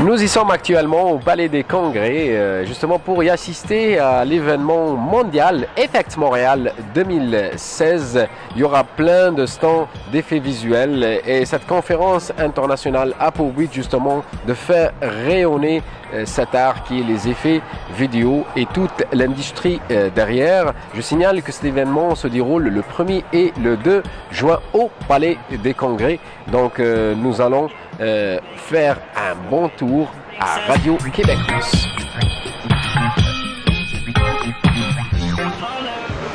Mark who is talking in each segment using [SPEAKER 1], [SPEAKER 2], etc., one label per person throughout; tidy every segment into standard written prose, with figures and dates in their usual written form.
[SPEAKER 1] Nous y sommes actuellement au Palais des Congrès, justement pour y assister à l'événement mondial Effects Montréal 2016. Il y aura plein de stands d'effets visuels et cette conférence internationale a pour but justement de faire rayonner cet art qui est les effets vidéo et toute l'industrie derrière. Je signale que cet événement se déroule le 1er et le 2 juin au Palais des Congrès. Donc nous allons faire un bon tour à Radio-Québec Plus.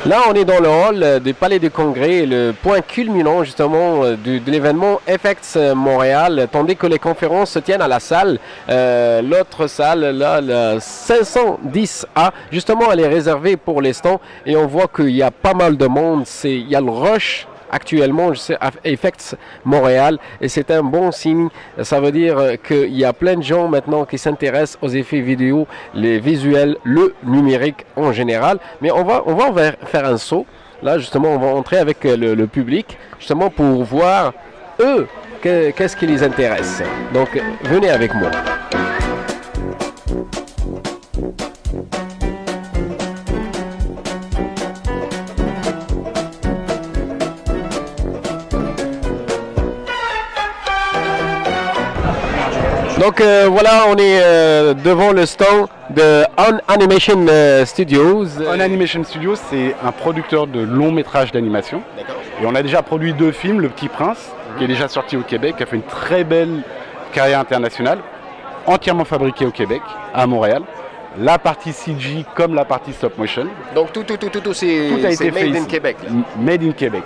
[SPEAKER 1] Là, on est dans le hall du Palais des Congrès, le point culminant justement de l'événement Effects Montréal, tandis que les conférences se tiennent à la salle. L'autre salle, là, la 510A, justement, elle est réservée pour les stands et on voit qu'il y a pas mal de monde. Il y a le rush actuellement, je sais, Effects Montréal, et c'est un bon signe. Ça veut dire qu'il y a plein de gens maintenant qui s'intéressent aux effets vidéo, les visuels, le numérique en général. Mais on va faire un saut. Là, justement, on va entrer avec le public, justement pour voir, eux, qu'est-ce qui les intéresse. Donc, venez avec moi. Donc voilà, on est devant le stand de On Animation Studios.
[SPEAKER 2] On Animation Studios, c'est un producteur de longs métrages d'animation. Et on a déjà produit 2 films, Le Petit Prince, qui est déjà sorti au Québec, qui a fait une très belle carrière internationale, entièrement fabriqué au Québec, à Montréal. La partie CG comme la partie stop motion.
[SPEAKER 1] Donc tout a été fait made in Québec.
[SPEAKER 2] Made in Québec.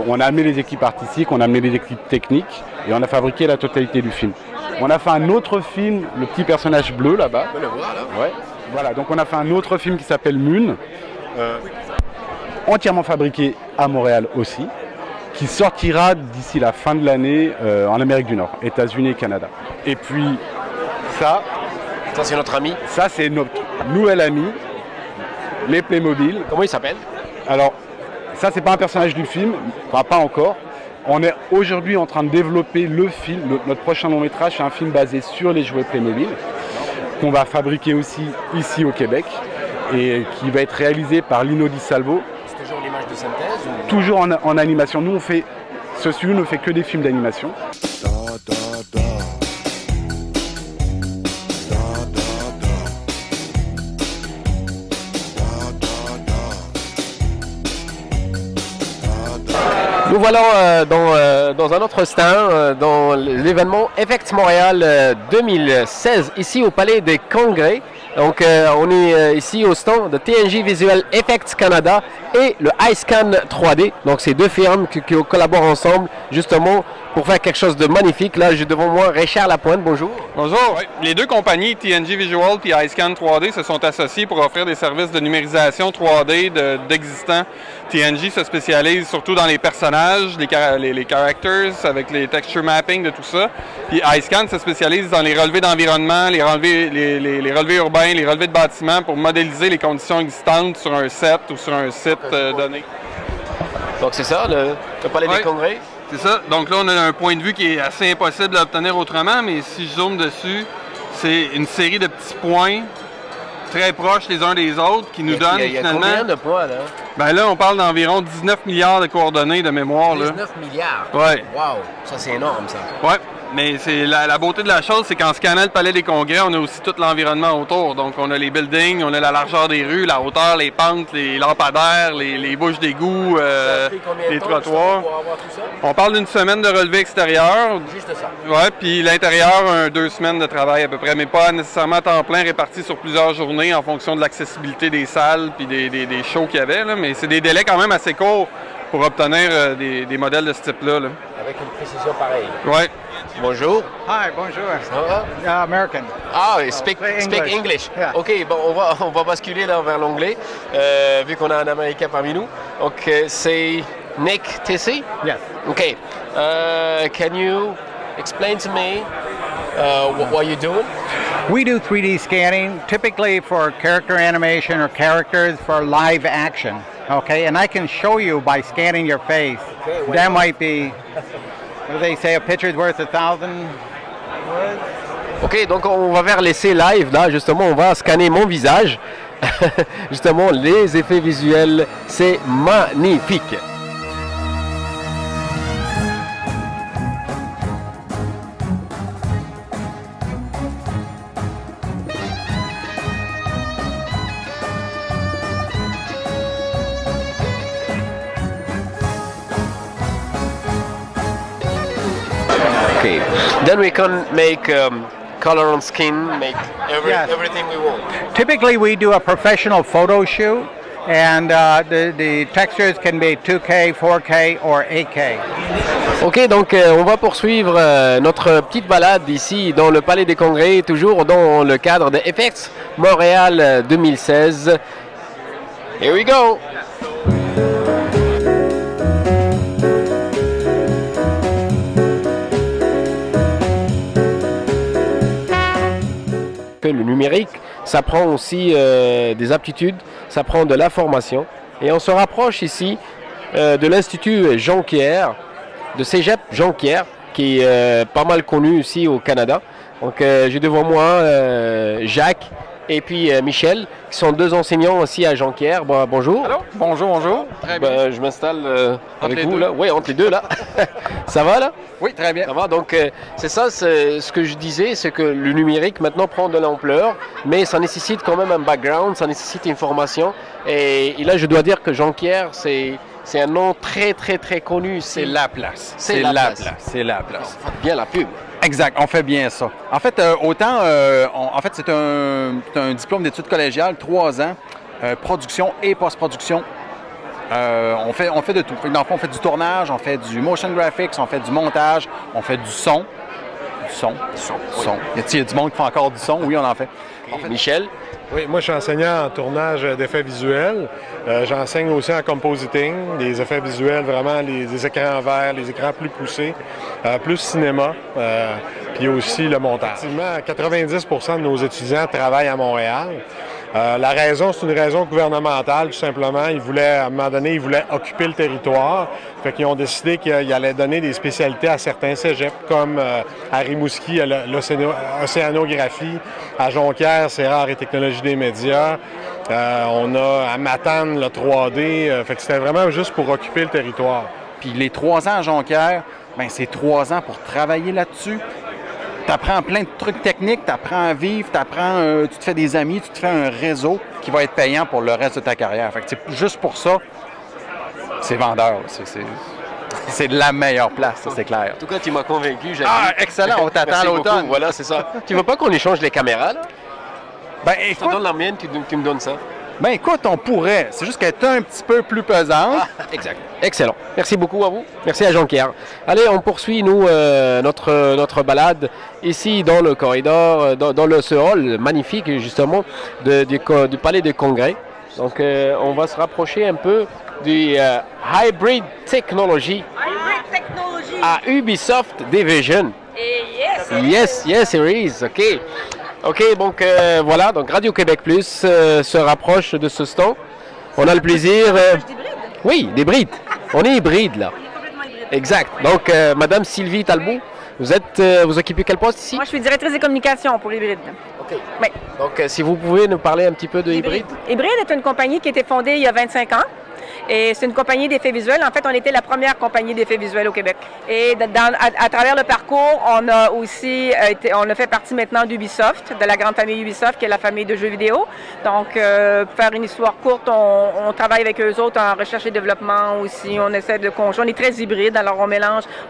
[SPEAKER 2] On a amené les équipes artistiques, on a amené les équipes techniques et on a fabriqué la totalité du film. On a fait un autre film, Le Petit Personnage Bleu là-bas.
[SPEAKER 1] On peut le voir là.
[SPEAKER 2] Ouais. Voilà, donc on a fait un autre film qui s'appelle Moon, entièrement fabriqué à Montréal aussi, qui sortira d'ici la fin de l'année en Amérique du Nord, États-Unis et Canada. Et puis ça
[SPEAKER 1] c'est notre ami.
[SPEAKER 2] Ça c'est notre nouvel ami, les Playmobil.
[SPEAKER 1] Comment il s'appelle?
[SPEAKER 2] Alors, ça c'est pas un personnage du film, enfin pas encore. On est aujourd'hui en train de développer le film, notre prochain long métrage, c'est un film basé sur les jouets Playmobil, qu'on va fabriquer aussi ici au Québec, et qui va être réalisé par Lino Di Salvo.
[SPEAKER 1] C'est toujours l'image de synthèse ou...
[SPEAKER 2] Toujours en animation. Nous, ce studio ne fait que des films d'animation.
[SPEAKER 1] Nous voilà dans un autre stand, dans l'événement Effects Montréal 2016, ici au Palais des Congrès. Donc on est ici au stand de TNG Visual Effects Canada et le iScan 3D. Donc c'est 2 firmes qui collaborent ensemble justement pour faire quelque chose de magnifique. Là, j'ai devant moi Richard Lapointe, bonjour.
[SPEAKER 3] Bonjour. Oui. Les 2 compagnies, TNG Visual et iScan 3D, se sont associées pour offrir des services de numérisation 3D d'existants. TNG se spécialise surtout dans les personnages, les characters, avec les texture mapping de tout ça. Puis iScan se spécialise dans les relevés d'environnement, les relevés urbains, les relevés de bâtiments pour modéliser les conditions existantes sur un set ou sur un site donné.
[SPEAKER 1] Donc c'est ça, le Palais des Congrès?
[SPEAKER 3] C'est ça. Donc là, on a un point de vue qui est assez impossible à obtenir autrement, mais si je zoome dessus, c'est une série de petits points très proches les uns des autres qui nous donnent finalement...
[SPEAKER 1] Il y a combien de points là?
[SPEAKER 3] Ben là, on parle d'environ 19 milliards de coordonnées de mémoire.
[SPEAKER 1] 19 milliards?
[SPEAKER 3] Ouais.
[SPEAKER 1] Wow! Ça, c'est énorme, ça.
[SPEAKER 3] Ouais. Mais c'est la beauté de la chose, c'est qu'en scannant le Palais des Congrès, on a aussi tout l'environnement autour. Donc, on a les buildings, on a la largeur des rues, la hauteur, les pentes, les lampadaires, les bouches d'égout, les trottoirs. On parle d'une semaine de relevé extérieur.
[SPEAKER 1] Juste ça.
[SPEAKER 3] Ouais, puis l'intérieur, 2 semaines de travail à peu près, mais pas nécessairement à temps plein, réparti sur plusieurs journées en fonction de l'accessibilité des salles puis des shows qu'il y avait. Là. Mais c'est des délais quand même assez courts pour obtenir des modèles de ce type-là. Là.
[SPEAKER 1] Avec une précision pareille.
[SPEAKER 3] Ouais.
[SPEAKER 1] Bonjour.
[SPEAKER 4] Hi, bonjour.
[SPEAKER 1] Ça va?
[SPEAKER 4] American.
[SPEAKER 1] Ah, speak English.
[SPEAKER 4] Yeah.
[SPEAKER 1] Ok, bon, on va basculer là vers l'anglais, vu qu'on a un Américain parmi nous. Donc, c'est Nick Tissy?
[SPEAKER 4] Yes.
[SPEAKER 1] Ok. Can you explain to me what you're doing?
[SPEAKER 4] We do 3D scanning, typically for character animation or characters for live action. Okay, and I can show you by scanning your face.
[SPEAKER 1] Okay,
[SPEAKER 4] that might be They say a picture's worth 1,000 words.
[SPEAKER 1] Ok, donc on va vers l'essai live, là justement on va scanner mon visage. Justement les effets visuels, c'est magnifique. Okay, then we can make color on skin, make
[SPEAKER 4] Yes.
[SPEAKER 1] everything we want.
[SPEAKER 4] Typically, we do a professional photo shoot, and the textures can be 2K, 4K, or 8K.
[SPEAKER 1] Ok, donc on va poursuivre notre petite balade ici dans le Palais des Congrès, toujours dans le cadre de FX Montréal 2016. Here we go! Le numérique, ça prend aussi des aptitudes, ça prend de la formation. Et on se rapproche ici de l'Institut Jonquière, de Cégep Jonquière, qui est pas mal connu ici au Canada. Donc j'ai devant moi Jacques et puis Michel, qui sont deux enseignants aussi à Jonquière. Bon, bonjour.
[SPEAKER 3] Allô? Bonjour, bonjour. Très bien.
[SPEAKER 1] Je m'installe avec
[SPEAKER 3] les
[SPEAKER 1] vous
[SPEAKER 3] deux.
[SPEAKER 1] là. Oui, entre les deux là. Ça va là?
[SPEAKER 3] Oui, très bien.
[SPEAKER 1] Ça va, donc c'est ça, ce que je disais, c'est que le numérique maintenant prend de l'ampleur, mais ça nécessite quand même un background, ça nécessite une formation. Et là, je dois dire que Jonquière, c'est un nom très très très connu.
[SPEAKER 5] C'est la place.
[SPEAKER 1] C'est la place.
[SPEAKER 5] C'est la place.
[SPEAKER 1] On fait bien la pub.
[SPEAKER 5] Exact, on fait bien ça. En fait, c'est un diplôme d'études collégiales, 3 ans, production et post-production. On fait de tout. Dans le fond, on fait du tournage, on fait du motion graphics, on fait du montage, on fait du son. Du son.
[SPEAKER 1] Oui.
[SPEAKER 5] Y a du monde qui fait encore du son? Oui, on en fait.
[SPEAKER 1] Michel?
[SPEAKER 6] Oui, moi je suis enseignant en tournage d'effets visuels. J'enseigne aussi en compositing, des effets visuels, vraiment des écrans verts, les écrans plus poussés, plus cinéma, puis aussi le montage. Effectivement, 90% de nos étudiants travaillent à Montréal. La raison, c'est une raison gouvernementale, tout simplement. À un moment donné, ils voulaient occuper le territoire. Fait qu'ils ont décidé qu'ils allaient donner des spécialités à certains cégeps, comme à Rimouski, à l'océanographie, à Jonquière, c'est rare et technologie des médias. On a à Matane le 3D. Fait que c'était vraiment juste pour occuper le territoire.
[SPEAKER 5] Puis les 3 ans à Jonquière, ben c'est 3 ans pour travailler là-dessus. Tu apprends plein de trucs techniques, tu apprends à vivre, tu te fais des amis, tu te fais un réseau qui va être payant pour le reste de ta carrière. Fait que juste pour ça, c'est vendeur. C'est la meilleure place, ça, c'est clair.
[SPEAKER 1] En tout cas, tu m'as convaincu.
[SPEAKER 5] Excellent, on t'attend à
[SPEAKER 1] Merci
[SPEAKER 5] l'automne.
[SPEAKER 1] beaucoup. Voilà, c'est ça. Tu veux pas qu'on échange les caméras, là?
[SPEAKER 5] Ben
[SPEAKER 1] Je te
[SPEAKER 5] écoute,
[SPEAKER 1] donne la mienne, tu me donnes ça.
[SPEAKER 5] on pourrait. C'est juste qu'elle est un petit peu plus pesante.
[SPEAKER 1] Exact. Excellent. Merci beaucoup à vous. Merci à Jonquière. Allez, on poursuit, nous, notre balade ici dans le corridor, dans ce hall magnifique, justement, du Palais des Congrès. Donc, on va se rapprocher un peu du Hybrid Technology à Ubisoft Division. Yes, it is. OK. OK, donc voilà, donc Radio-Québec Plus se rapproche de ce stand. On a le plaisir... oui, d'hybride. On est hybride, là. Exact. Donc, Madame Sylvie Talbot, vous occupez quel poste ici?
[SPEAKER 7] Moi, je suis directrice des communications pour Hybride.
[SPEAKER 1] OK.
[SPEAKER 7] Oui.
[SPEAKER 1] Donc, si vous pouvez nous parler un petit peu de Hybride.
[SPEAKER 7] Hybride est une compagnie qui a été fondée il y a 25 ans. Et c'est une compagnie d'effets visuels. En fait, on était la première compagnie d'effets visuels au Québec. Et à travers le parcours, on a fait partie maintenant d'Ubisoft, de la grande famille Ubisoft, qui est la famille de jeux vidéo. Donc, pour faire une histoire courte, on travaille avec eux autres en recherche et développement aussi. On essaie de conjoindre. On est très hybride, alors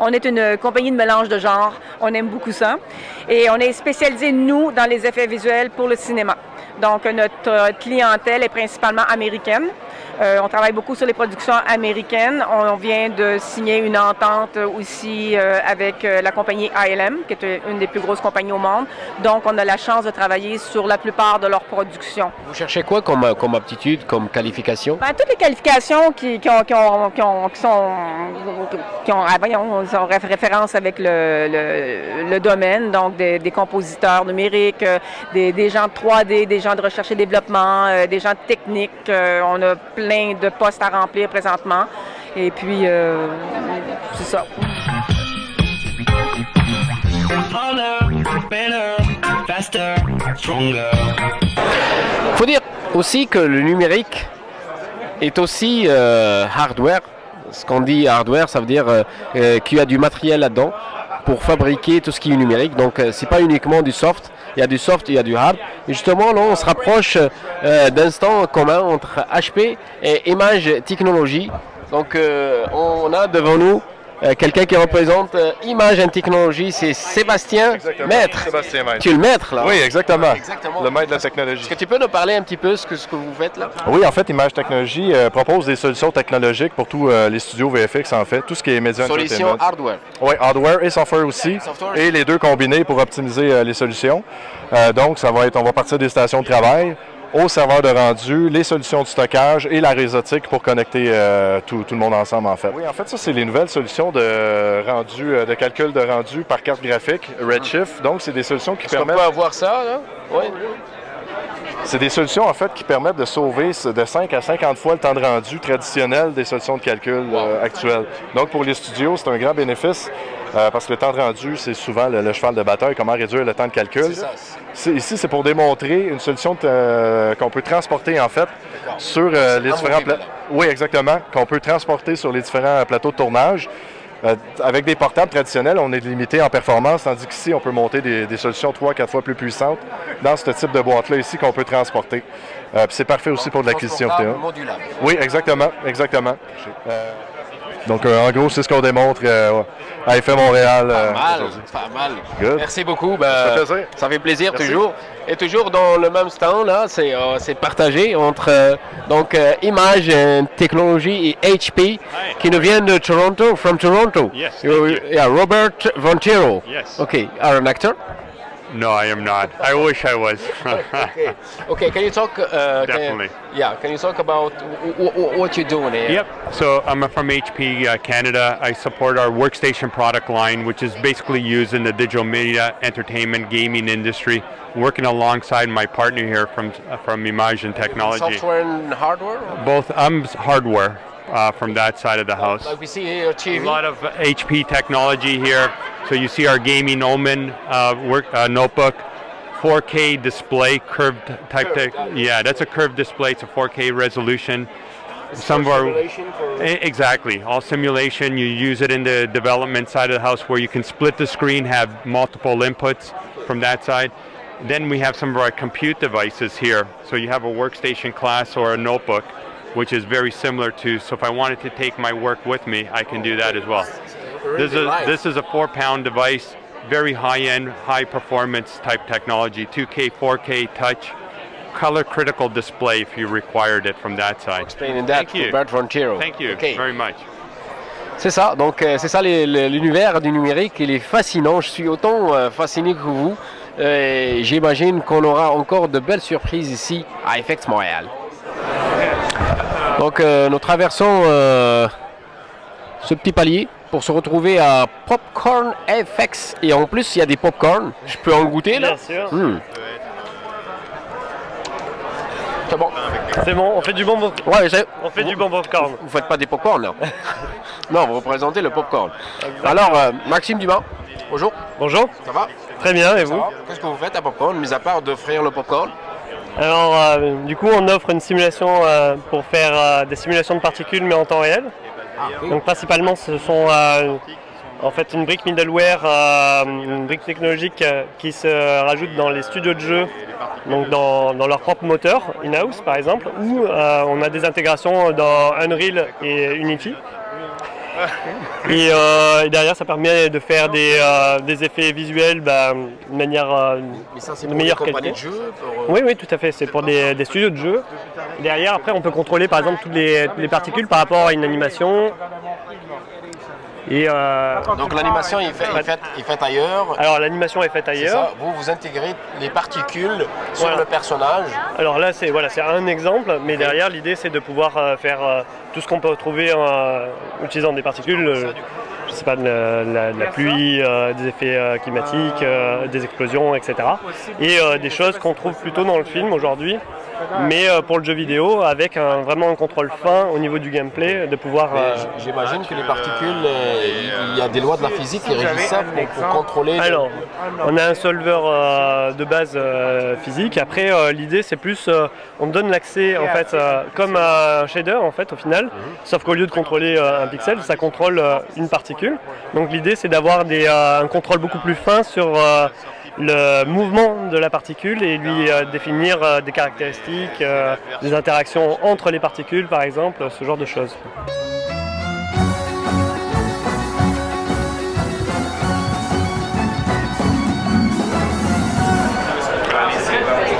[SPEAKER 7] on est une compagnie de mélange de genres. On aime beaucoup ça. Et on est spécialisé, nous, dans les effets visuels pour le cinéma. Donc, notre clientèle est principalement américaine. On travaille beaucoup sur les productions américaines. On vient de signer une entente aussi avec la compagnie ILM, qui est une des plus grosses compagnies au monde. Donc, on a la chance de travailler sur la plupart de leurs productions.
[SPEAKER 1] Vous cherchez quoi comme aptitude, comme qualification?
[SPEAKER 7] Ben, toutes les qualifications qui ont référence avec le domaine, donc des compositeurs numériques, des gens de 3D, des gens de recherche et développement, des gens techniques. On a plein de postes à remplir présentement. Et puis, c'est ça.
[SPEAKER 1] Il faut dire aussi que le numérique est aussi hardware. Ce qu'on dit hardware, ça veut dire qu'il y a du matériel là-dedans pour fabriquer tout ce qui est numérique. Donc, c'est pas uniquement du soft. Il y a du soft, il y a du hard. Et justement, là, on se rapproche d'un stand commun entre HP et Image Technology. Donc, on a devant nous quelqu'un qui représente Image Technology, c'est Sébastien Maître.
[SPEAKER 8] Sébastien Maître.
[SPEAKER 1] Tu es le maître, là?
[SPEAKER 8] Oui, exactement.
[SPEAKER 1] Exactement.
[SPEAKER 8] Le maître de la technologie.
[SPEAKER 1] Est-ce que tu peux nous parler un petit peu ce que vous faites là?
[SPEAKER 8] Oui, en fait, Image Technology propose des solutions technologiques pour tous les studios VFX, en fait. Tout ce qui est média
[SPEAKER 1] Solutions
[SPEAKER 8] entertainment.
[SPEAKER 1] hardware.
[SPEAKER 8] Oui, hardware et software aussi.
[SPEAKER 1] Software.
[SPEAKER 8] Et les deux combinés pour optimiser les solutions. Donc, ça va être, on va partir des stations de travail au serveur de rendu, les solutions de stockage et la réseautique pour connecter tout le monde ensemble, en fait. Oui, en fait, ça, c'est les nouvelles solutions de rendu, de calcul de rendu par carte graphique, Redshift. Donc, c'est des solutions qui permettent...
[SPEAKER 1] On peut avoir ça, là? Oui.
[SPEAKER 8] C'est des solutions, en fait, qui permettent de sauver de 5 à 50 fois le temps de rendu traditionnel des solutions de calcul actuelles. Donc, pour les studios, c'est un grand bénéfice parce que le temps de rendu, c'est souvent le cheval de bataille, comment réduire le temps de calcul. Ici, c'est pour démontrer une solution qu'on peut transporter, en fait, sur les différents plateaux. Oui, exactement, qu'on peut transporter sur les différents plateaux de tournage. Avec des portables traditionnels, on est limité en performance, tandis qu'ici, on peut monter des solutions 3-4 fois plus puissantes dans ce type de boîte-là ici qu'on peut transporter. C'est parfait aussi pour de l'acquisition vidéo. Oui, exactement, exactement. Donc, en gros, c'est ce qu'on démontre à Effet Montréal.
[SPEAKER 1] Pas mal.
[SPEAKER 8] Good.
[SPEAKER 1] Merci beaucoup.
[SPEAKER 8] Ça fait plaisir.
[SPEAKER 1] Ça fait plaisir.
[SPEAKER 8] Merci.
[SPEAKER 1] Toujours. Et toujours dans le même stand, là, c'est partagé entre Image Technology et HP qui nous viennent de Toronto, from Toronto.
[SPEAKER 9] Yes, thank you.
[SPEAKER 1] Yeah, Robert Vontero.
[SPEAKER 9] Yes.
[SPEAKER 1] Okay, are an actor?
[SPEAKER 9] No, I am not. I wish I was.
[SPEAKER 1] Okay, can you talk?
[SPEAKER 9] Definitely.
[SPEAKER 1] Can you talk about what you're doing here?
[SPEAKER 9] Yep. So I'm from HP Canada. I support our workstation product line, which is basically used in the digital media, entertainment, gaming industry. Working alongside my partner here from Image Technology.
[SPEAKER 1] Software and hardware?
[SPEAKER 9] Both. I'm hardware from that side of the house.
[SPEAKER 1] Like we see here, TV.
[SPEAKER 9] A lot of HP technology here. So you see our gaming Omen notebook, 4K display, curved type. Yeah, that's a curved display. It's a 4K resolution. Some of our exactly all simulation. You use it in the development side of the house where you can split the screen, have multiple inputs from that side. Then we have some of our compute devices here. So you have a workstation class or a notebook, which is very similar to. So if I wanted to take my work with me, I can do that as well. This is a 4-pound device, very high-end, high-performance type technology, 2K, 4K touch, color-critical display if you required it from that side.
[SPEAKER 1] Explaining that to Robert Vontero.
[SPEAKER 9] Thank you very much.
[SPEAKER 1] C'est ça, donc c'est ça l'univers du numérique, il est fascinant, je suis autant fasciné que vous. J'imagine qu'on aura encore de belles surprises ici à FX Montréal. Donc nous traversons ce petit palier pour se retrouver à Popcorn FX. Et en plus, il y a des popcorn. Je peux en goûter là?
[SPEAKER 10] Bien sûr.
[SPEAKER 1] C'est bon.
[SPEAKER 10] C'est bon, on fait du bon popcorn.
[SPEAKER 1] Ouais,
[SPEAKER 10] on fait du bon popcorn.
[SPEAKER 1] Vous faites pas des popcorn là? Non, vous représentez le popcorn. Alors, Maxime Dumas, bonjour.
[SPEAKER 10] Bonjour.
[SPEAKER 1] Ça va?
[SPEAKER 10] Très bien, et vous?
[SPEAKER 1] Qu'est-ce que vous faites à Popcorn, mis à part d'offrir le popcorn?
[SPEAKER 10] Alors, du coup, on offre une simulation pour faire des simulations de particules, mais en temps réel. Donc, principalement, ce sont en fait une brique middleware, une brique technologique qui se rajoute dans les studios de jeux, donc dans leur propre moteur, in-house par exemple, ou on a des intégrations dans Unreal et Unity. Et derrière, ça permet de faire des effets visuels de manière de meilleure qualité. De jeu pour... Oui, tout à fait. C'est pour des studios de jeu. Derrière, après, on peut contrôler par exemple toutes les particules par rapport à une animation. Et
[SPEAKER 1] donc l'animation est faite ailleurs.
[SPEAKER 10] Alors l'animation est faite ailleurs.
[SPEAKER 1] Ça. Vous intégrez les particules sur le personnage.
[SPEAKER 10] Alors là c'est un exemple, mais derrière l'idée c'est de pouvoir faire tout ce qu'on peut retrouver en utilisant des particules. je sais pas, de la pluie, des effets climatiques, des explosions, etc. Et des choses qu'on trouve plutôt dans le film aujourd'hui, mais pour le jeu vidéo, avec vraiment un contrôle fin au niveau du gameplay, de pouvoir...
[SPEAKER 1] J'imagine que les particules, il y a des lois de la physique qui régissent ça pour contrôler...
[SPEAKER 10] Alors, on a un solver de base physique. Après, l'idée, c'est plus, on donne l'accès, en fait, comme un shader, en fait, au final. Sauf qu'au lieu de contrôler un pixel, ça contrôle une particule. Donc l'idée, c'est d'avoir un contrôle beaucoup plus fin sur le mouvement de la particule et lui définir des caractéristiques, des interactions entre les particules, par exemple, ce genre de choses.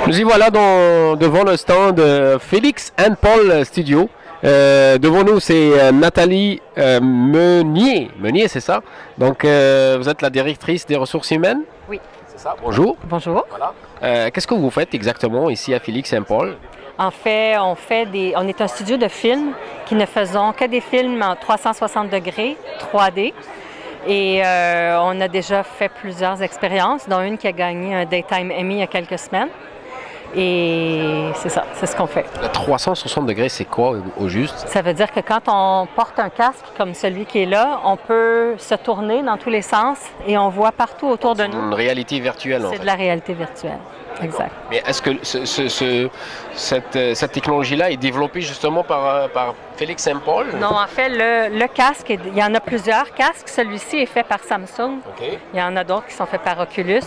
[SPEAKER 1] Nous y voilà devant le stand Félix and Paul Studio. Devant nous, c'est Nathalie Meunier. Meunier, c'est ça? Donc, vous êtes la directrice des ressources humaines?
[SPEAKER 11] Oui.
[SPEAKER 1] C'est ça. Bonjour.
[SPEAKER 11] Bonjour.
[SPEAKER 1] Voilà. Qu'est-ce que vous faites exactement ici à Félix and Paul?
[SPEAKER 11] En fait, on est un studio de films qui ne faisons que des films en 360 degrés, 3D. Et on a déjà fait plusieurs expériences, dont une qui a gagné un Daytime Emmy il y a quelques semaines. Et c'est ça, c'est ce qu'on fait.
[SPEAKER 1] La 360 degrés, c'est quoi au juste?
[SPEAKER 11] Ça veut dire que quand on porte un casque comme celui qui est là, on peut se tourner dans tous les sens et on voit partout autour de nous.
[SPEAKER 1] Une réalité virtuelle, en fait.
[SPEAKER 11] C'est de la réalité virtuelle. Exact.
[SPEAKER 1] Mais est-ce que cette technologie-là est développée justement par Félix and Paul?
[SPEAKER 11] Non, en fait, le casque, il y en a plusieurs casques. Celui-ci est fait par Samsung.
[SPEAKER 1] Okay.
[SPEAKER 11] Il y en a d'autres qui sont faits par Oculus.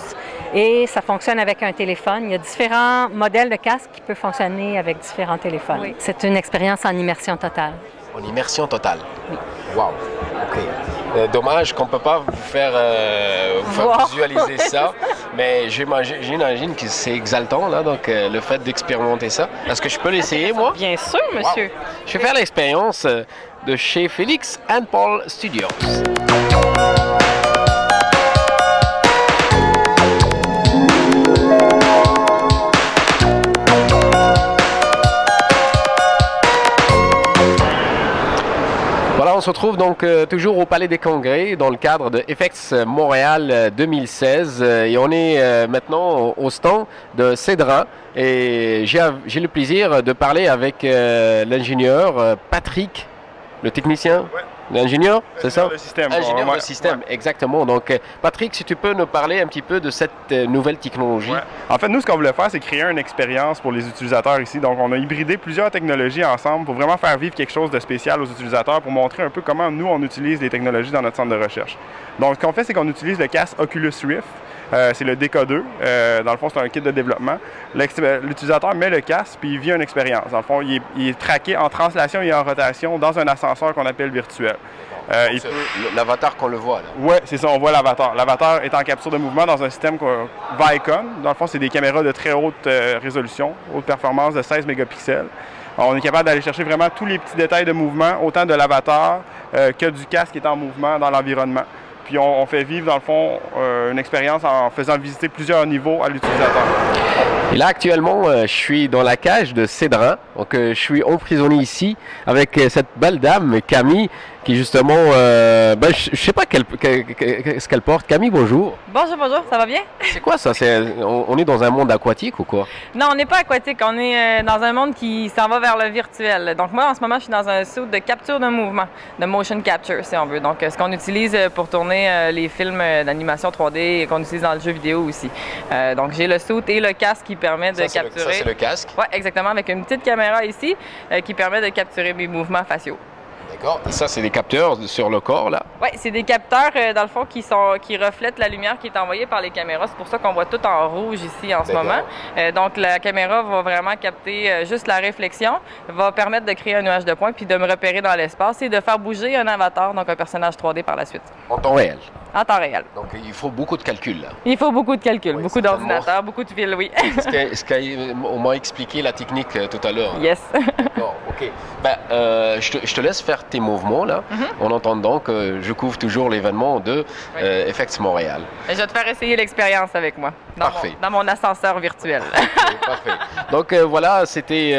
[SPEAKER 11] Et ça fonctionne avec un téléphone. Il y a différents modèles de casques qui peuvent fonctionner avec différents téléphones. Oui. C'est une expérience en immersion totale.
[SPEAKER 1] En immersion totale?
[SPEAKER 11] Oui.
[SPEAKER 1] Wow. OK. Dommage qu'on ne peut pas vous faire visualiser ça, mais j'imagine que c'est exaltant, là, donc le fait d'expérimenter ça. Est-ce que je peux l'essayer, moi?
[SPEAKER 11] Bien sûr, monsieur.
[SPEAKER 1] Wow. Je vais faire l'expérience de chez Félix and Paul Studios. On se retrouve donc toujours au Palais des Congrès dans le cadre de FX Montréal 2016 et on est maintenant au stand de Cédrin et j'ai le plaisir de parler avec l'ingénieur Patrick, le technicien. Ouais. L'ingénieur, c'est ça?
[SPEAKER 12] Le système.
[SPEAKER 1] Ingénieur de système, exactement. Donc, Patrick, si tu peux nous parler un petit peu de cette nouvelle technologie.
[SPEAKER 12] Ouais. En fait, nous, ce qu'on voulait faire, c'est créer une expérience pour les utilisateurs ici. Donc, on a hybridé plusieurs technologies ensemble pour vraiment faire vivre quelque chose de spécial aux utilisateurs pour montrer un peu comment nous, on utilise les technologies dans notre centre de recherche. Donc, ce qu'on fait, c'est qu'on utilise le casque Oculus Rift. C'est le DK2. Dans le fond, c'est un kit de développement. L'utilisateur met le casque puis il vit une expérience. Dans le fond, il est traqué en translation et en rotation dans un ascenseur qu'on appelle virtuel.
[SPEAKER 1] L'avatar qu'on le voit, là.
[SPEAKER 12] Oui, c'est ça, on voit l'avatar. L'avatar est en capture de mouvement dans un système Vicon. Dans le fond, c'est des caméras de très haute résolution, haute performance de 16 mégapixels. On est capable d'aller chercher vraiment tous les petits détails de mouvement, autant de l'avatar que du casque qui est en mouvement dans l'environnement. Puis on fait vivre, dans le fond, une expérience en faisant visiter plusieurs niveaux à l'utilisateur.
[SPEAKER 1] Et là, actuellement, je suis dans la cage de Cédrin. Donc, je suis emprisonné ici avec cette belle dame, Camille, qui justement, je ne sais pas ce qu'elle porte. Camille, bonjour.
[SPEAKER 13] Bonjour, bonjour, ça va bien?
[SPEAKER 1] C'est quoi ça? On est dans un monde aquatique ou quoi?
[SPEAKER 13] Non, on n'est pas aquatique, on est dans un monde qui s'en va vers le virtuel. Donc moi, en ce moment, je suis dans un suit de capture de mouvement, de motion capture, si on veut. Donc, ce qu'on utilise pour tourner les films d'animation 3D qu'on utilise dans le jeu vidéo aussi. Donc, j'ai le suit et le casque qui permet de capturer...
[SPEAKER 1] Ça, c'est le casque?
[SPEAKER 13] Oui, exactement, avec une petite caméra ici qui permet de capturer mes mouvements faciaux.
[SPEAKER 1] D'accord. Et ça, c'est des capteurs sur le corps, là?
[SPEAKER 13] Oui, c'est des capteurs, dans le fond, qui reflètent la lumière qui est envoyée par les caméras. C'est pour ça qu'on voit tout en rouge ici en ce moment. Donc, la caméra va vraiment capter juste la réflexion, va permettre de créer un nuage de points puis de me repérer dans l'espace et de faire bouger un avatar, donc un personnage 3D par la suite.
[SPEAKER 1] En temps réel?
[SPEAKER 13] En temps réel.
[SPEAKER 1] Donc, il faut beaucoup de calculs, là?
[SPEAKER 13] Il faut beaucoup de calculs, beaucoup d'ordinateurs, beaucoup de fils, oui.
[SPEAKER 1] Est-ce qu'on m'a expliqué la technique tout à l'heure?
[SPEAKER 13] Yes.
[SPEAKER 1] D'accord, OK. Ben, je te laisse faire tes mouvements, là, en entendant que je couvre toujours l'événement de FX Montréal.
[SPEAKER 13] Je vais te faire essayer l'expérience avec moi. dans mon ascenseur virtuel.
[SPEAKER 1] Parfait. Donc voilà, c'était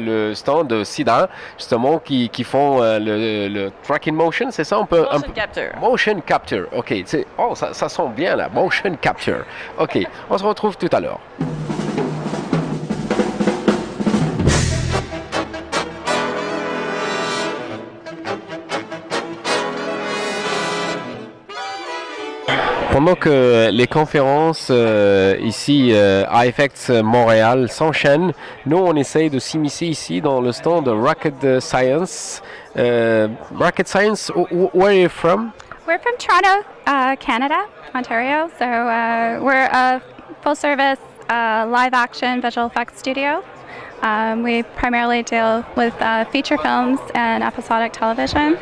[SPEAKER 1] le stand de SIDA, justement, qui font le tracking motion, c'est ça?
[SPEAKER 13] Motion capture.
[SPEAKER 1] Motion capture, ok. Oh, ça sent bien là, motion capture. Ok, on se retrouve tout à l'heure. Pendant que les conférences ici à FX Montréal s'enchaînent, nous on essaye de s'immiscer ici dans le stand de Rocket Science. Rocket Science, where are you from?
[SPEAKER 14] We're from Toronto, Canada, Ontario. So we're a full-service live-action visual effects studio. We primarily deal with feature films and episodic television.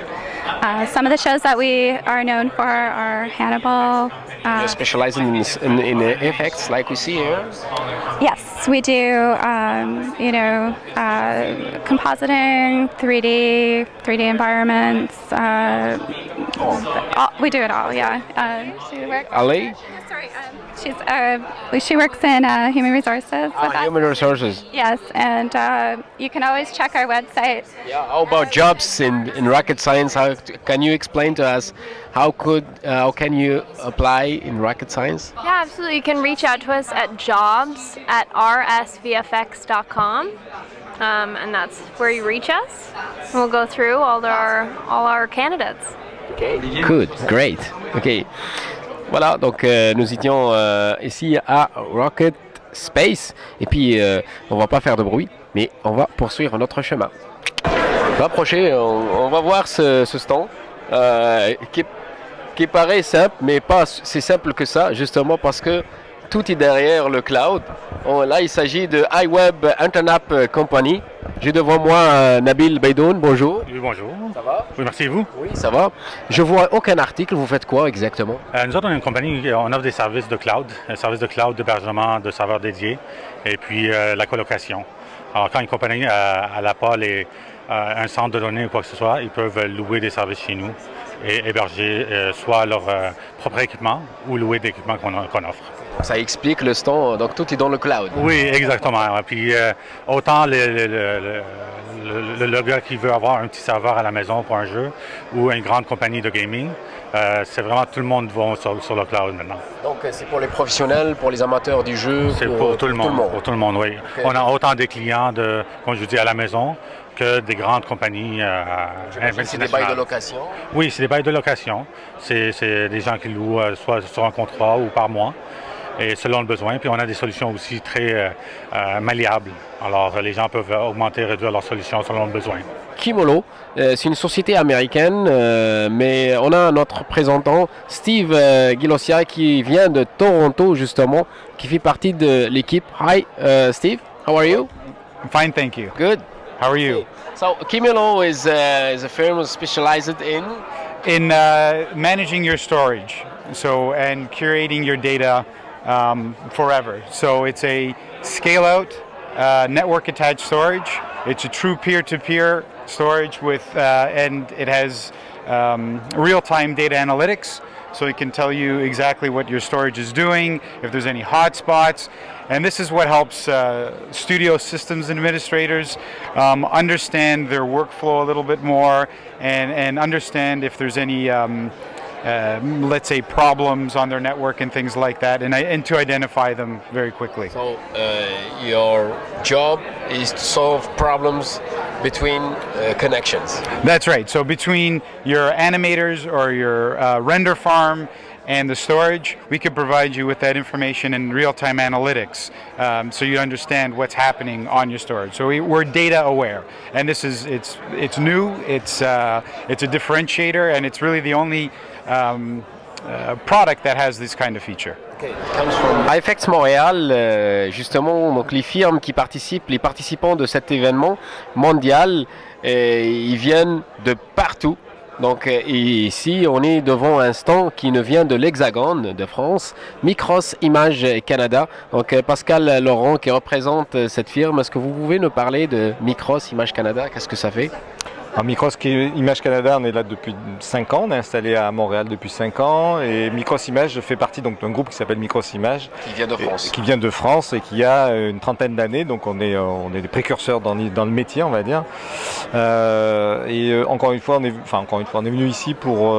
[SPEAKER 14] Some of the shows that we are known for are Hannibal.
[SPEAKER 1] You're specializing in effects like we see here?
[SPEAKER 14] Yes, we do, compositing, 3D environments. We do it all, yeah.
[SPEAKER 1] Ali?
[SPEAKER 14] Sorry, she works in human resources.
[SPEAKER 1] Human resources.
[SPEAKER 14] Yes, and you can always check our website.
[SPEAKER 1] Yeah, how about jobs in rocket science? Can you explain to us how can you apply in rocket science?
[SPEAKER 15] Yeah, absolutely. You can reach out to us at jobs@rsvfx.com, and that's where you reach us. And we'll go through all our candidates.
[SPEAKER 1] Okay. Good, great. Okay. Voilà, donc nous étions ici à Rocket Space et puis on va pas faire de bruit, mais on va poursuivre notre chemin. On va approcher, on va voir ce stand qui paraît simple, mais pas si simple que ça, justement parce que tout est derrière le cloud. Là, il s'agit de iWeb Internet Company. J'ai devant moi Nabil Beidoun, bonjour.
[SPEAKER 16] Oui, bonjour.
[SPEAKER 1] Ça va?
[SPEAKER 16] Oui, merci, et vous?
[SPEAKER 1] Oui, ça va. Je vois aucun article, vous faites quoi exactement?
[SPEAKER 16] Nous autres, on est une compagnie, on offre des services de cloud, d'hébergement, de serveurs dédiés, et puis la colocation. Alors, quand une compagnie n'a pas un centre de données ou quoi que ce soit, ils peuvent louer des services chez nous et héberger soit leur propre équipement ou louer des équipements qu'on offre.
[SPEAKER 1] Ça explique le stand, donc tout est dans le cloud.
[SPEAKER 16] Oui, exactement. Puis autant le gars qui veut avoir un petit serveur à la maison pour un jeu ou une grande compagnie de gaming, c'est vraiment tout le monde va sur le cloud maintenant.
[SPEAKER 1] Donc c'est pour les professionnels, pour les amateurs du jeu?
[SPEAKER 16] C'est pour tout le monde. Pour tout le monde, oui. Okay. On a autant des clients, comme je vous dis, à la maison que des grandes compagnies internationales.
[SPEAKER 1] C'est des bails de location?
[SPEAKER 16] Oui, c'est des bails de location. C'est des gens qui louent soit sur un contrat ou par mois. Et selon le besoin. Puis on a des solutions aussi très malléables. Alors les gens peuvent augmenter, réduire leurs solutions selon le besoin.
[SPEAKER 1] Kimolo, c'est une société américaine, mais on a notre représentant Steve Gilossia qui vient de Toronto justement, qui fait partie de l'équipe. Hi Steve, how are you?
[SPEAKER 17] I'm fine, thank you.
[SPEAKER 1] Good.
[SPEAKER 17] How are you?
[SPEAKER 1] So Kimolo is a firm specialized in
[SPEAKER 17] managing your storage, and curating your data forever. So it's a scale-out network-attached storage. It's a true peer-to-peer storage and it has real-time data analytics. So it can tell you exactly what your storage is doing, if there's any hotspots. And this is what helps studio systems administrators understand their workflow a little bit more and understand if there's any let's say problems on their network and things like that, and to identify them very quickly.
[SPEAKER 1] So your job is to solve problems between connections.
[SPEAKER 17] That's right. So between your animators or your render farm and the storage, we could provide you with that information in real-time analytics, so you understand what's happening on your storage. So we're data aware, and this is it's new. It's a differentiator, and it's really the only product that has this kind of feature.
[SPEAKER 1] Okay. Comes from FX Montréal, justement, donc les firmes qui participent, les participants de cet événement mondial, ils viennent de partout. Donc ici, on est devant un stand qui nous vient de l'Hexagone de France, Micros Images Canada. Donc Pascal Laurent qui représente cette firme, est-ce que vous pouvez nous parler de Micros Images Canada? Qu'est-ce que ça fait?
[SPEAKER 18] Alors, Micros Image Canada, on est là depuis 5 ans, on est installé à Montréal depuis 5 ans et Micros Image fait partie donc d'un groupe qui s'appelle Micros Image.
[SPEAKER 1] Qui vient de France.
[SPEAKER 18] Qui vient de France et qui a une trentaine d'années, donc on est des précurseurs dans le métier, on va dire. Encore une fois, on est venu ici pour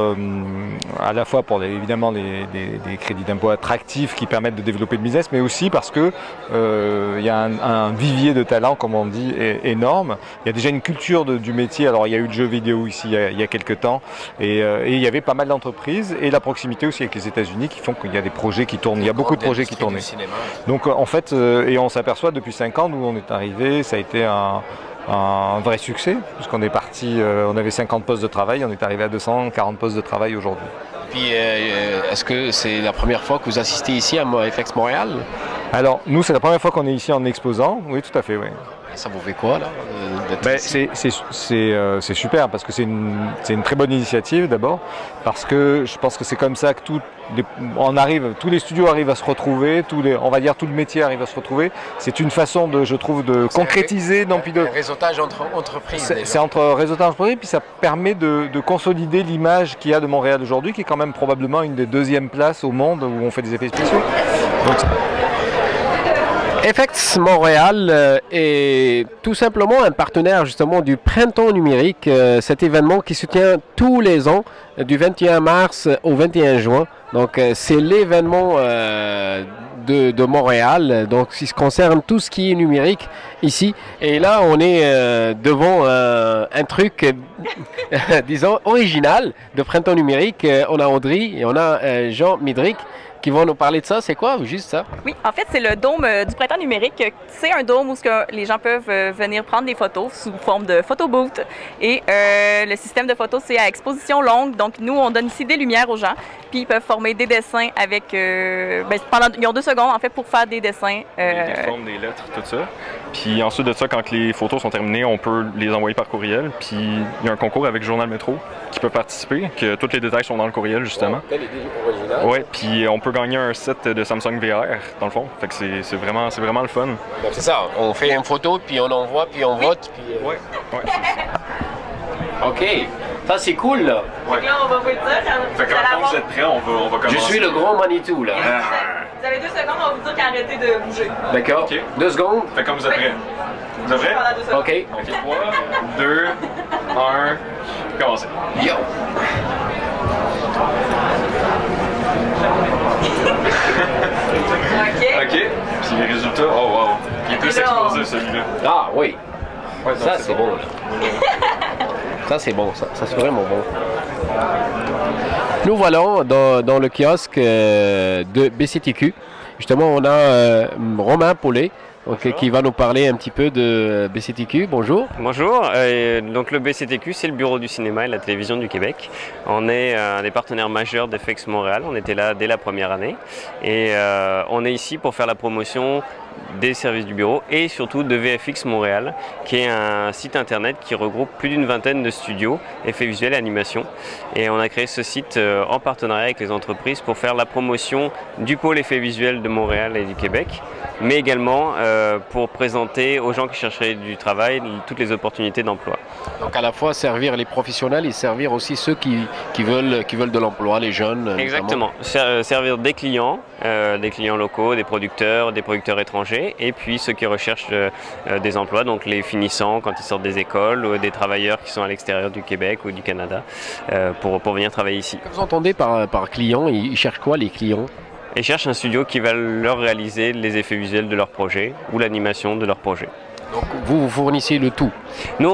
[SPEAKER 18] à la fois pour évidemment des crédits d'impôt attractifs qui permettent de développer le business, mais aussi parce que il y a un vivier de talent, comme on dit, énorme. Il y a déjà une culture du métier. Alors il y a eu le jeu vidéo ici il y a quelques temps et il y avait pas mal d'entreprises et la proximité aussi avec les États-Unis qui font qu'il y a des projets qui tournent. Il y a beaucoup de projets qui tournent. Donc en fait, et on s'aperçoit depuis 5 ans, nous on est arrivé, ça a été un vrai succès puisqu'on est parti, on avait 50 postes de travail, on est arrivé à 240 postes de travail aujourd'hui.
[SPEAKER 1] Puis est-ce que c'est la première fois que vous assistez ici à FX Montréal?
[SPEAKER 18] Alors nous c'est la première fois qu'on est ici en exposant, oui tout à fait, oui.
[SPEAKER 1] Ça vous fait quoi là?
[SPEAKER 18] C'est super parce que c'est une très bonne initiative d'abord, parce que je pense que c'est comme ça que tous les studios arrivent à se retrouver, on va dire tout le métier arrive à se retrouver. C'est une façon je trouve de concrétiser.
[SPEAKER 1] Un réseautage entre entreprises.
[SPEAKER 18] C'est entre réseautage entreprises, puis ça permet de consolider l'image qu'il y a de Montréal aujourd'hui, qui est quand même probablement une des deuxièmes places au monde où on fait des effets spéciaux. Donc,
[SPEAKER 1] FX Montréal est tout simplement un partenaire justement du Printemps numérique, cet événement qui se tient tous les ans du 21 mars au 21 juin. Donc c'est l'événement de Montréal, donc qui concerne tout ce qui est numérique ici. Et là on est devant un truc, disons, original de Printemps numérique. On a Audrey et on a Jean Midrick qui vont nous parler de ça. C'est quoi, juste ça?
[SPEAKER 13] Oui, en fait, c'est le dôme du Printemps numérique. C'est un dôme où les gens peuvent venir prendre des photos sous forme de photo booth. Et le système de photos, c'est à exposition longue. Donc, nous, on donne ici des lumières aux gens. Puis, ils peuvent former des dessins avec... ils ont 2 secondes, en fait, pour faire des dessins.
[SPEAKER 12] Des formes, des lettres, tout ça. Puis ensuite de ça, quand les photos sont terminées, on peut les envoyer par courriel. Puis il y a un concours avec Journal Métro qui peut participer, que tous les détails sont dans le courriel, justement. Oui, puis on peut gagner un set de Samsung VR, dans le fond. Fait que c'est vraiment le fun.
[SPEAKER 1] C'est ça, on fait une photo, puis on envoie, puis on vote. Puis,
[SPEAKER 12] ouais, c'est ça.
[SPEAKER 1] OK, ça c'est cool, là.
[SPEAKER 13] Ouais. Là, on va vous le dire.
[SPEAKER 12] Fait que quand vous êtes prêts, on va commencer.
[SPEAKER 1] Je suis le gros Manitou, là.
[SPEAKER 13] Vous avez 2 secondes, on va vous dire qu'arrêtez de bouger.
[SPEAKER 1] D'accord.
[SPEAKER 12] Okay.
[SPEAKER 1] 2 secondes.
[SPEAKER 12] Fait comme vous êtes prêts. Vous êtes prêts?
[SPEAKER 1] OK.
[SPEAKER 12] 3, 2, 1, commencez.
[SPEAKER 1] Yo!
[SPEAKER 12] OK. Puis les résultats, oh wow. Il est plus explosif celui-là.
[SPEAKER 1] Ah oui.
[SPEAKER 12] Ouais,
[SPEAKER 1] ça c'est bon. Ça c'est bon, ça c'est vraiment bon. Nous voilà dans le kiosque de BCTQ. Justement, on a Romain Paulet. Donc, qui va nous parler un petit peu de BCTQ. Bonjour.
[SPEAKER 19] Bonjour. Donc le BCTQ, c'est le Bureau du cinéma et de la télévision du Québec. On est un des partenaires majeurs d'FX Montréal. On était là dès la première année. Et on est ici pour faire la promotion des services du bureau et surtout de VFX Montréal, qui est un site internet qui regroupe plus d'une vingtaine de studios, effets visuels et animation. Et on a créé ce site en partenariat avec les entreprises pour faire la promotion du pôle effets visuels de Montréal et du Québec, mais également pour présenter aux gens qui chercheraient du travail toutes les opportunités d'emploi.
[SPEAKER 1] Donc à la fois servir les professionnels et servir aussi ceux qui veulent de l'emploi, les jeunes.
[SPEAKER 19] Exactement. Servir des clients locaux, des producteurs étrangers, et puis ceux qui recherchent des emplois, donc les finissants quand ils sortent des écoles, ou des travailleurs qui sont à l'extérieur du Québec ou du Canada pour venir travailler ici.
[SPEAKER 1] Vous entendez par client, ils cherchent quoi les clients?
[SPEAKER 19] Ils cherchent un studio qui va leur réaliser les effets visuels de leur projet ou l'animation de leur projet.
[SPEAKER 1] Donc vous fournissez le tout?
[SPEAKER 19] Nous,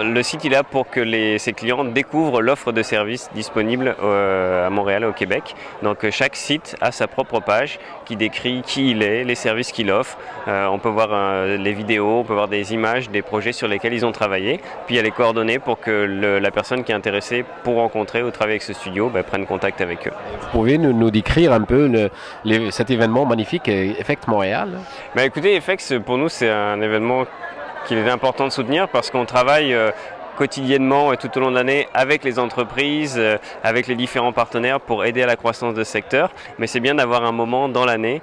[SPEAKER 19] le site est là pour que ces clients découvrent l'offre de services disponible à Montréal et au Québec. Donc chaque site a sa propre page qui décrit qui il est, les services qu'il offre. On peut voir les vidéos, on peut voir des images, des projets sur lesquels ils ont travaillé. Puis il y a les coordonnées pour que la personne qui est intéressée pour rencontrer ou travailler avec ce studio prenne contact avec eux.
[SPEAKER 1] Vous pouvez nous décrire un peu cet événement magnifique, FX Montréal?
[SPEAKER 19] Écoutez, FX pour nous c'est un événement qu'il est important de soutenir parce qu'on travaille quotidiennement et tout au long de l'année avec les entreprises, avec les différents partenaires pour aider à la croissance de ce secteur. Mais c'est bien d'avoir un moment dans l'année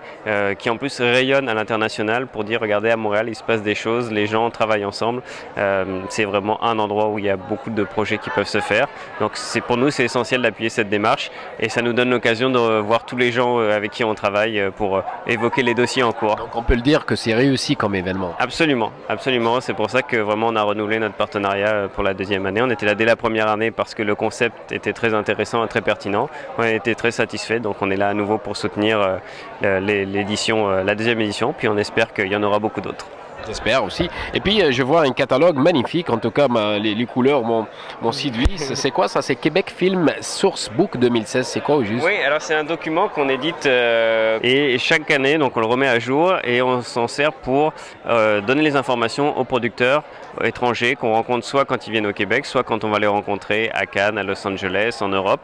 [SPEAKER 19] qui en plus rayonne à l'international pour dire regardez à Montréal il se passe des choses, les gens travaillent ensemble. C'est vraiment un endroit où il y a beaucoup de projets qui peuvent se faire. Donc pour nous c'est essentiel d'appuyer cette démarche et ça nous donne l'occasion de voir tous les gens avec qui on travaille pour évoquer les dossiers en cours.
[SPEAKER 1] Donc on peut le dire que c'est réussi comme événement.
[SPEAKER 19] Absolument, absolument. C'est pour ça que vraiment on a renouvelé notre partenariat pour la deuxième année. On était là dès la première année parce que le concept était très intéressant et très pertinent. On a été très satisfaits, donc on est là à nouveau pour soutenir l'édition, la deuxième édition, puis on espère qu'il y en aura beaucoup d'autres.
[SPEAKER 1] J'espère aussi. Et puis je vois un catalogue magnifique, en tout cas les couleurs m'ont séduit. C'est quoi ça? C'est Québec Film Sourcebook 2016, c'est quoi au juste?
[SPEAKER 19] Oui, alors c'est un document qu'on édite et chaque année, donc on le remet à jour et on s'en sert pour donner les informations aux producteurs étrangers qu'on rencontre soit quand ils viennent au Québec, soit quand on va les rencontrer à Cannes, à Los Angeles, en Europe.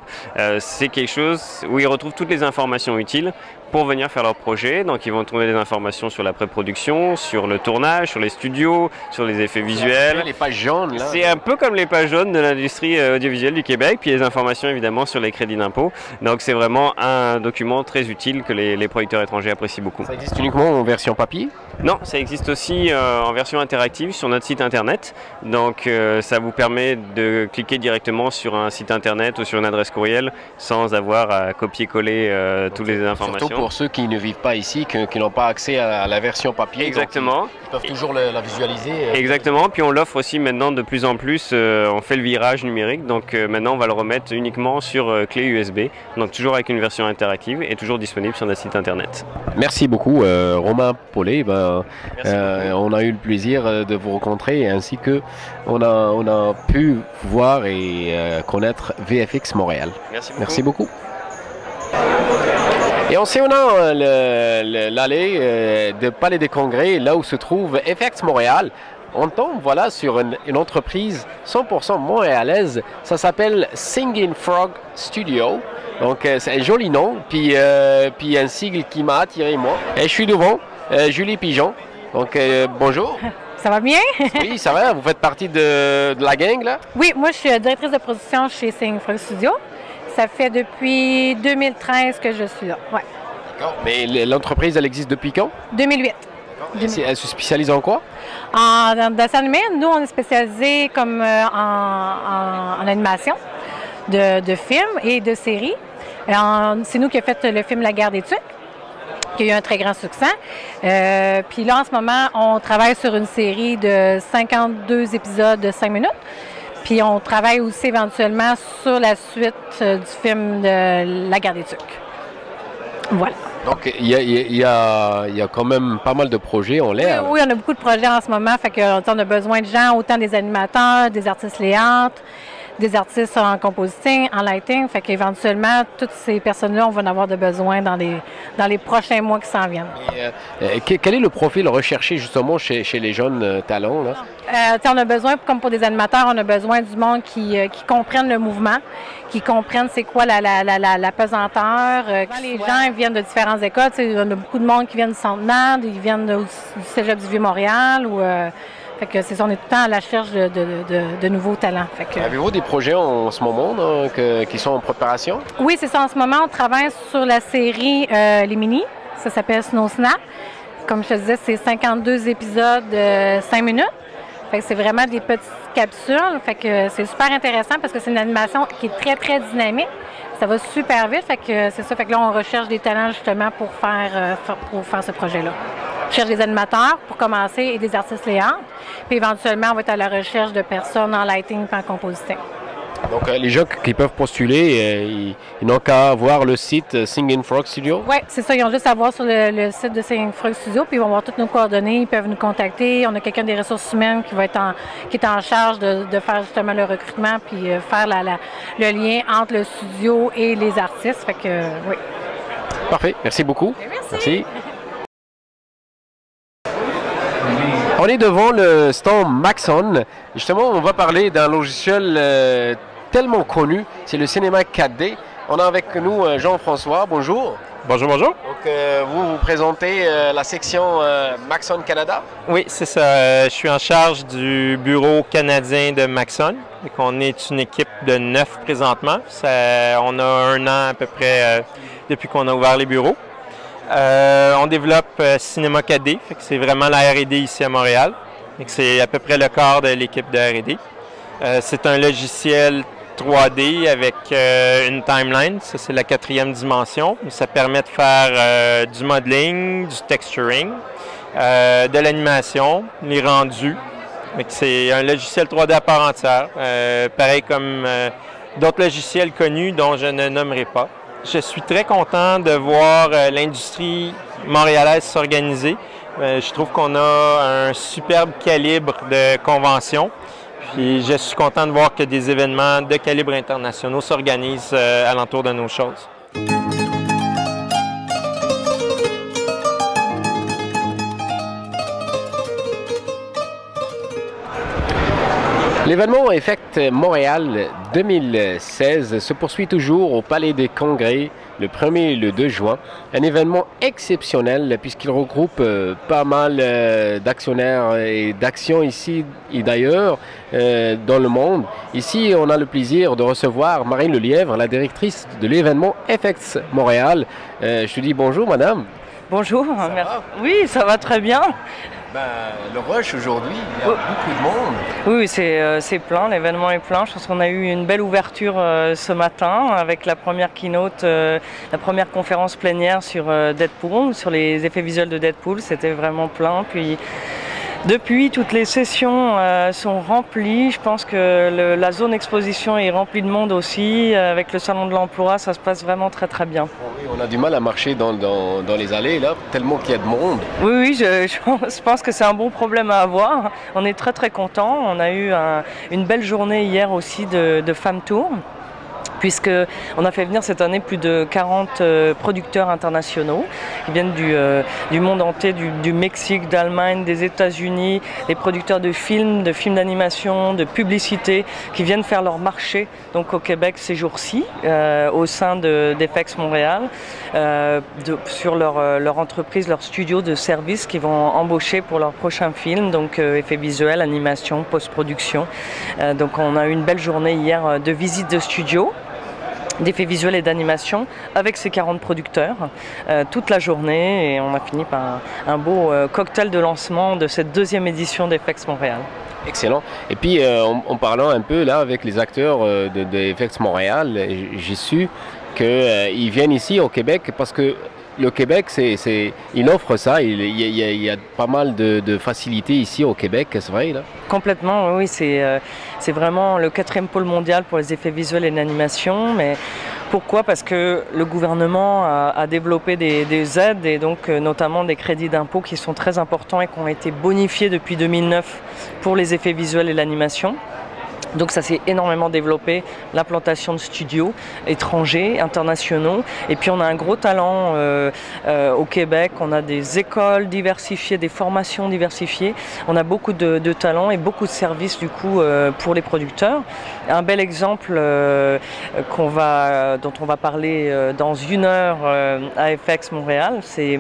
[SPEAKER 19] C'est quelque chose où ils retrouvent toutes les informations utiles pour venir faire leur projet. Donc ils vont trouver des informations sur la pré-production, sur le tournage, sur les studios, sur les effets visuels.
[SPEAKER 1] Les pages jaunes là.
[SPEAKER 19] C'est un peu comme les pages jaunes de l'industrie audiovisuelle du Québec, puis les informations évidemment sur les crédits d'impôt. Donc c'est vraiment un document très utile que les producteurs étrangers apprécient beaucoup.
[SPEAKER 1] Ça existe uniquement en version papier?
[SPEAKER 19] Non, ça existe aussi en version interactive sur notre site internet. Donc ça vous permet de cliquer directement sur un site internet ou sur une adresse courriel sans avoir à copier-coller toutes les informations.
[SPEAKER 1] Surtout pour ceux qui ne vivent pas ici, qui n'ont pas accès à la version papier.
[SPEAKER 19] Exactement.
[SPEAKER 1] Ils peuvent toujours la visualiser.
[SPEAKER 19] Exactement. Puis on l'offre aussi maintenant de plus en plus. On fait le virage numérique. Donc maintenant on va le remettre uniquement sur clé USB. Donc toujours avec une version interactive et toujours disponible sur notre site internet.
[SPEAKER 1] Merci beaucoup Romain Paulet. On a eu le plaisir de vous rencontrer ainsi que on a pu voir et connaître VFX Montréal.
[SPEAKER 19] Merci beaucoup.
[SPEAKER 1] Et en sillonnant l'allée de Palais des Congrès, là où se trouve FX Montréal, on tombe voilà, sur une entreprise 100% montréalaise. Ça s'appelle Singing Frog Studio. Donc c'est un joli nom, puis un sigle qui m'a attiré moi. Et je suis devant Julie Pigeon. Donc bonjour.
[SPEAKER 20] Ça va bien?
[SPEAKER 1] Oui, ça va. Vous faites partie de la gang là?
[SPEAKER 20] Oui, moi je suis directrice de production chez Singing Frog Studio. Ça fait depuis 2013 que je suis là. Ouais.
[SPEAKER 1] D'accord. Mais l'entreprise, elle existe depuis quand?
[SPEAKER 20] 2008.
[SPEAKER 1] Elle se spécialise en quoi?
[SPEAKER 20] Dans dessin animé, nous, on est spécialisé comme en animation de films et de séries. C'est nous qui avons fait le film La Guerre des Tucs, qui a eu un très grand succès. Puis là, en ce moment, on travaille sur une série de 52 épisodes de 5 minutes. Puis on travaille aussi éventuellement sur la suite du film de La Guerre des Tucs. Voilà.
[SPEAKER 1] Donc il y a quand même pas mal de projets en l'air.
[SPEAKER 20] Oui, on a beaucoup de projets en ce moment. Fait qu'on a besoin de gens, autant des animateurs, des artistes layout, des artistes en compositing, en lighting. Fait qu'éventuellement, toutes ces personnes-là, on va en avoir de besoin dans les prochains mois qui s'en viennent.
[SPEAKER 1] Quel est le profil recherché justement chez les jeunes talents là?
[SPEAKER 20] On a besoin, comme pour des animateurs, on a besoin du monde qui comprennent le mouvement, qui comprennent c'est quoi la pesanteur. Les gens viennent de différentes écoles. On a beaucoup de monde qui viennent du Centre-Nord, ils viennent du Cégep du Vieux-Montréal. Fait que on est tout le temps à la recherche de nouveaux talents.
[SPEAKER 1] Avez-vous des projets en ce moment là, qui sont en préparation?
[SPEAKER 20] Oui, c'est ça. En ce moment, on travaille sur la série Les Mini. Ça s'appelle Snow Snap. Comme je te disais, c'est 52 épisodes de 5 minutes. Fait que c'est vraiment des petites capsules. Fait que c'est super intéressant parce que c'est une animation qui est très, très dynamique. Ça va super vite. Fait que c'est ça. Fait que là, on recherche des talents justement pour faire ce projet-là. On cherche des animateurs pour commencer et des artistes layout. Puis éventuellement, on va être à la recherche de personnes en lighting et en compositing.
[SPEAKER 1] Donc les gens qui peuvent postuler, ils n'ont qu'à voir le site Singing Frog Studio?
[SPEAKER 20] Oui, c'est ça. Ils ont juste à voir sur le site de Singing Frog Studio, puis ils vont voir toutes nos coordonnées. Ils peuvent nous contacter. On a quelqu'un des ressources humaines qui est en charge de faire justement le recrutement, puis faire le lien entre le studio et les artistes. Fait que oui.
[SPEAKER 1] Parfait. Merci beaucoup. Merci. On est devant le stand Maxon. Justement, on va parler d'un logiciel tellement connu, c'est le cinéma 4D. On a avec nous Jean-François, bonjour.
[SPEAKER 21] Bonjour, bonjour.
[SPEAKER 1] Donc, vous présentez la section Maxon Canada?
[SPEAKER 21] Oui, c'est ça. Je suis en charge du bureau canadien de Maxon. Donc, on est une équipe de 9 présentement. On a 1 an à peu près depuis qu'on a ouvert les bureaux. On développe Cinema 4D, c'est vraiment la R&D ici à Montréal. C'est à peu près le quart de l'équipe de R&D. C'est un logiciel 3D avec une timeline, ça c'est la 4e dimension. Ça permet de faire du modeling, du texturing, de l'animation, les rendus. C'est un logiciel 3D à part entière, pareil comme d'autres logiciels connus dont je ne nommerai pas. Je suis très content de voir l'industrie montréalaise s'organiser. Je trouve qu'on a un superbe calibre de conventions. Puis je suis content de voir que des événements de calibre internationaux s'organisent alentour de nos choses.
[SPEAKER 1] L'événement Effect Montréal 2016 se poursuit toujours au Palais des Congrès le 1er et le 2 juin. Un événement exceptionnel puisqu'il regroupe pas mal d'actionnaires et d'actions ici et d'ailleurs dans le monde. Ici, on a le plaisir de recevoir Marine Lelièvre, la directrice de l'événement Effect Montréal. Je te dis bonjour madame.
[SPEAKER 22] Bonjour, oui ça va très bien.
[SPEAKER 1] Le rush aujourd'hui, il y a beaucoup de monde.
[SPEAKER 22] Oui, c'est plein, l'événement est plein. Je pense qu'on a eu une belle ouverture ce matin avec la première keynote, la première conférence plénière sur Deadpool, sur les effets visuels de Deadpool. C'était vraiment plein. Puis depuis, toutes les sessions sont remplies. Je pense que la zone exposition est remplie de monde aussi. Avec le salon de l'emploi, ça se passe vraiment très très bien.
[SPEAKER 1] Oui, on a du mal à marcher dans les allées là, tellement qu'il y a de monde.
[SPEAKER 22] Oui, je pense que c'est un bon problème à avoir. On est très très contents. On a eu une belle journée hier aussi de Femmes Tour, puisqu'on a fait venir cette année plus de 40 producteurs internationaux qui viennent du monde entier, du Mexique, d'Allemagne, des États-Unis, des producteurs de films d'animation, de publicité, qui viennent faire leur marché donc au Québec ces jours-ci, au sein d'Effects Montréal, sur leur entreprise, leur studio de service qu'ils vont embaucher pour leur prochain film, donc effets visuels, animation, post-production. Donc on a eu une belle journée hier de visite de studio, d'effets visuels et d'animation avec ces 40 producteurs toute la journée, et on a fini par un beau cocktail de lancement de cette 2e édition d'Effects Montréal.
[SPEAKER 1] Excellent. Et puis en parlant un peu là avec les acteurs d'Effects Montréal, j'ai su qu'ils viennent ici au Québec parce que le Québec, il offre ça, il y a pas mal de facilités ici au Québec, c'est vrai là?
[SPEAKER 22] Complètement, oui, c'est vraiment le 4e pôle mondial pour les effets visuels et l'animation. Mais pourquoi? Parce que le gouvernement a développé des aides et donc notamment des crédits d'impôt qui sont très importants et qui ont été bonifiés depuis 2009 pour les effets visuels et l'animation. Donc ça s'est énormément développé, l'implantation de studios étrangers, internationaux. Et puis on a un gros talent au Québec, on a des écoles diversifiées, des formations diversifiées. On a beaucoup de talents et beaucoup de services du coup pour les producteurs. Un bel exemple dont on va parler dans 1 heure à FX Montréal, c'est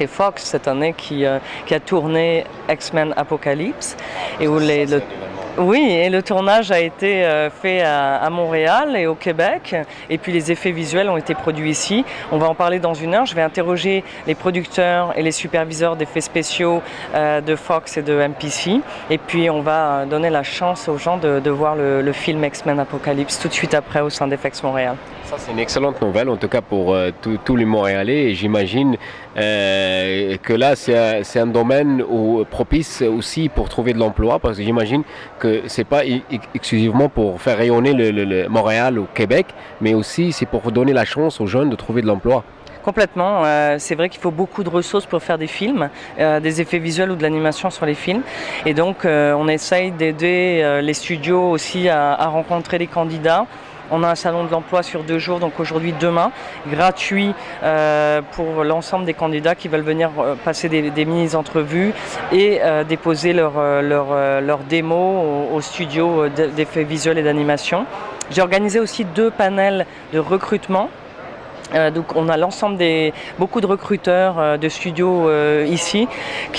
[SPEAKER 22] Fox cette année qui a tourné X-Men Apocalypse et où le tournage a été fait à Montréal et au Québec, et puis les effets visuels ont été produits ici. On va en parler dans 1 heure. Je vais interroger les producteurs et les superviseurs d'effets spéciaux de Fox et de MPC, et puis on va donner la chance aux gens de voir le film X-Men Apocalypse tout de suite après au sein d'Effects Montréal.
[SPEAKER 1] Ça, c'est une excellente nouvelle, en tout cas pour tous les Montréalais, et j'imagine que là, c'est un domaine propice aussi pour trouver de l'emploi, parce que j'imagine que c'est pas exclusivement pour faire rayonner le Montréal au Québec, mais aussi c'est pour donner la chance aux jeunes de trouver de l'emploi.
[SPEAKER 22] Complètement. C'est vrai qu'il faut beaucoup de ressources pour faire des films, des effets visuels ou de l'animation sur les films. Et donc, on essaye d'aider les studios aussi à rencontrer les candidats. On a un salon de l'emploi sur 2 jours, donc aujourd'hui, demain, gratuit pour l'ensemble des candidats qui veulent venir passer des mini-entrevues et déposer leur démo au studio d'effets visuels et d'animation. J'ai organisé aussi 2 panels de recrutement Donc on a l'ensemble beaucoup de recruteurs de studios ici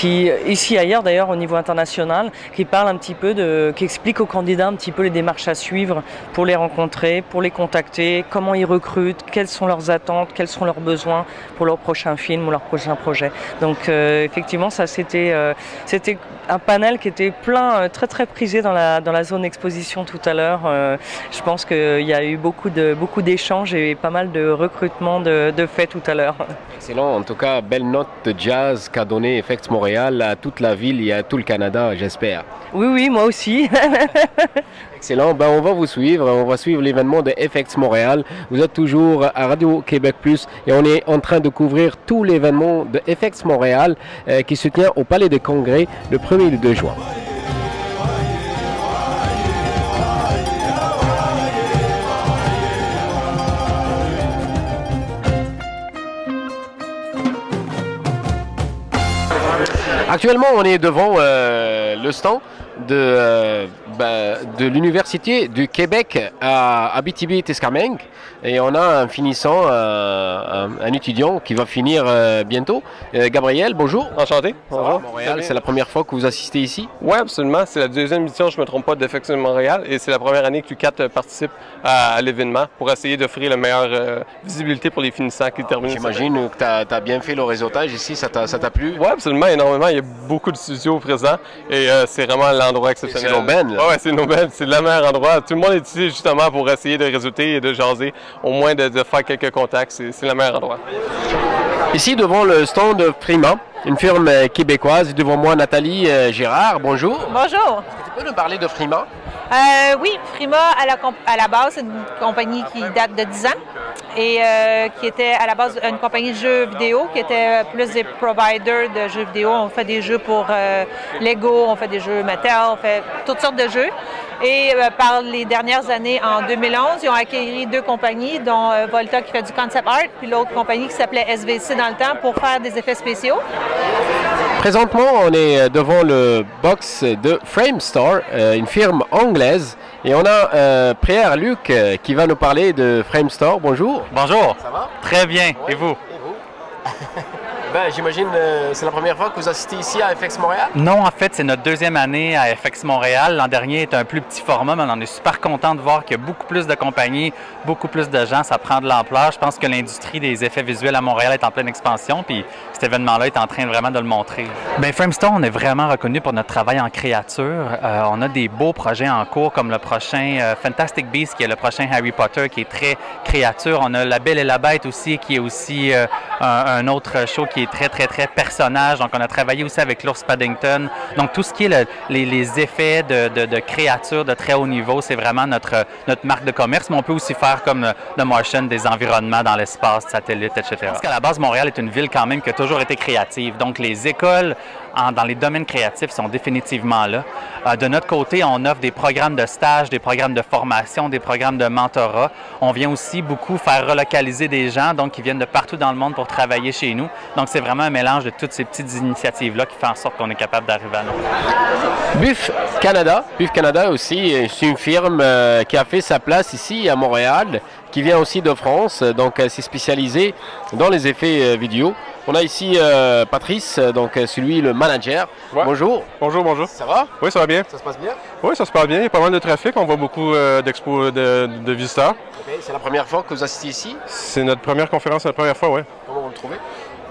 [SPEAKER 22] et ailleurs d'ailleurs au niveau international, qui parlent un petit peu qui expliquent aux candidats un petit peu les démarches à suivre pour les rencontrer, pour les contacter, comment ils recrutent, quelles sont leurs attentes, quels sont leurs besoins pour leur prochain film ou leur prochain projet. Donc effectivement ça c'était un panel qui était plein, très prisé dans la zone exposition tout à l'heure. Je pense qu'il y a eu beaucoup d'échanges et pas mal de recrutements de fait tout à l'heure.
[SPEAKER 1] Excellent, en tout cas, belle note de jazz qu'a donné FX Montréal à toute la ville et à tout le Canada, j'espère.
[SPEAKER 22] Oui, moi aussi.
[SPEAKER 1] Excellent, on va vous suivre, on va suivre l'événement de FX Montréal. Vous êtes toujours à Radio-Québec Plus et on est en train de couvrir tout l'événement de FX Montréal qui se tient au Palais des Congrès le 1er et le 2 juin. Actuellement, on est devant le stand de l'Université du Québec à Abitibi-Témiscamingue et on a un finissant, un étudiant qui va finir bientôt. Gabriel, bonjour.
[SPEAKER 2] Enchanté. Bonjour.
[SPEAKER 1] Montréal, c'est la première fois que vous assistez ici?
[SPEAKER 2] Oui, absolument. C'est la deuxième édition, je ne me trompe pas, de FX Montréal et c'est la première année que l'UQAT participe à l'événement pour essayer d'offrir la meilleure visibilité pour les finissants qui terminent.
[SPEAKER 1] J'imagine que tu as bien fait le réseautage ici, ça t'a plu?
[SPEAKER 2] Oui, absolument, énormément. Il y a beaucoup de studios présents et c'est vraiment l'endroit exceptionnel.
[SPEAKER 1] C'est l'aubaine.
[SPEAKER 2] Oui, c'est l'aubaine. C'est le meilleur endroit. Tout le monde est ici justement pour essayer de réseauter et de jaser, au moins de faire quelques contacts. C'est le meilleur endroit.
[SPEAKER 1] Ici, devant le stand de Frima, une firme québécoise, devant moi Nathalie Girard. Bonjour.
[SPEAKER 4] Bonjour.
[SPEAKER 1] Est-ce que tu peux nous parler de Frima?
[SPEAKER 4] Oui, Frima, à la base, c'est une compagnie qui date de 10 ans et qui était à la base une compagnie de jeux vidéo, qui était plus des providers de jeux vidéo. On fait des jeux pour Lego, on fait des jeux Mattel, on fait toutes sortes de jeux. Et par les dernières années, en 2011, ils ont acquis 2 compagnies, dont Volta qui fait du concept art, puis l'autre compagnie qui s'appelait SVC dans le temps pour faire des effets spéciaux.
[SPEAKER 1] Présentement, on est devant le box de Framestore, une firme anglaise. Et on a Pierre-Luc qui va nous parler de Framestore. Bonjour.
[SPEAKER 23] Bonjour.
[SPEAKER 1] Ça va?
[SPEAKER 23] Très bien. Et vous?
[SPEAKER 1] J'imagine c'est la première fois que vous assistez ici à FX Montréal?
[SPEAKER 23] Non, en fait, c'est notre deuxième année à FX Montréal. L'an dernier est un plus petit format, mais on est super content de voir qu'il y a beaucoup plus de compagnies, beaucoup plus de gens. Ça prend de l'ampleur. Je pense que l'industrie des effets visuels à Montréal est en pleine expansion, puis cet événement-là est en train vraiment de le montrer. Bien, Framestore, on est vraiment reconnu pour notre travail en créature. On a des beaux projets en cours, comme le prochain Fantastic Beasts, qui est le prochain Harry Potter, qui est très créature. On a La Belle et la Bête aussi, qui est aussi un autre show qui est très personnage. Donc, on a travaillé aussi avec l'ours Paddington. Donc, tout ce qui est les effets de créatures de très haut niveau, c'est vraiment notre marque de commerce. Mais on peut aussi faire comme The Martian, des environnements dans l'espace, satellites, etc. Parce qu'à la base, Montréal est une ville quand même qui a toujours été créative. Donc, les écoles dans les domaines créatifs sont définitivement là. De notre côté, on offre des programmes de stage, des programmes de formation, des programmes de mentorat. On vient aussi beaucoup faire relocaliser des gens, donc qui viennent de partout dans le monde pour travailler chez nous. Donc, c'est vraiment un mélange de toutes ces petites initiatives-là qui fait en sorte qu'on est capable d'arriver à nous.
[SPEAKER 1] Buff Canada. Buff Canada aussi, c'est une firme qui a fait sa place ici à Montréal, qui vient aussi de France, donc c'est spécialisé dans les effets vidéo. On a ici Patrice, donc celui le manager.
[SPEAKER 2] Ouais.
[SPEAKER 1] Bonjour.
[SPEAKER 2] Bonjour.
[SPEAKER 1] Ça va?
[SPEAKER 2] Oui, ça va bien.
[SPEAKER 1] Ça se passe bien?
[SPEAKER 2] Oui, ça se passe bien. Il y a pas mal de trafic. On voit beaucoup de visiteurs.
[SPEAKER 1] Okay. C'est la première fois que vous assistez ici?
[SPEAKER 2] C'est notre première conférence, la première fois, oui.
[SPEAKER 1] Comment vous le trouvez?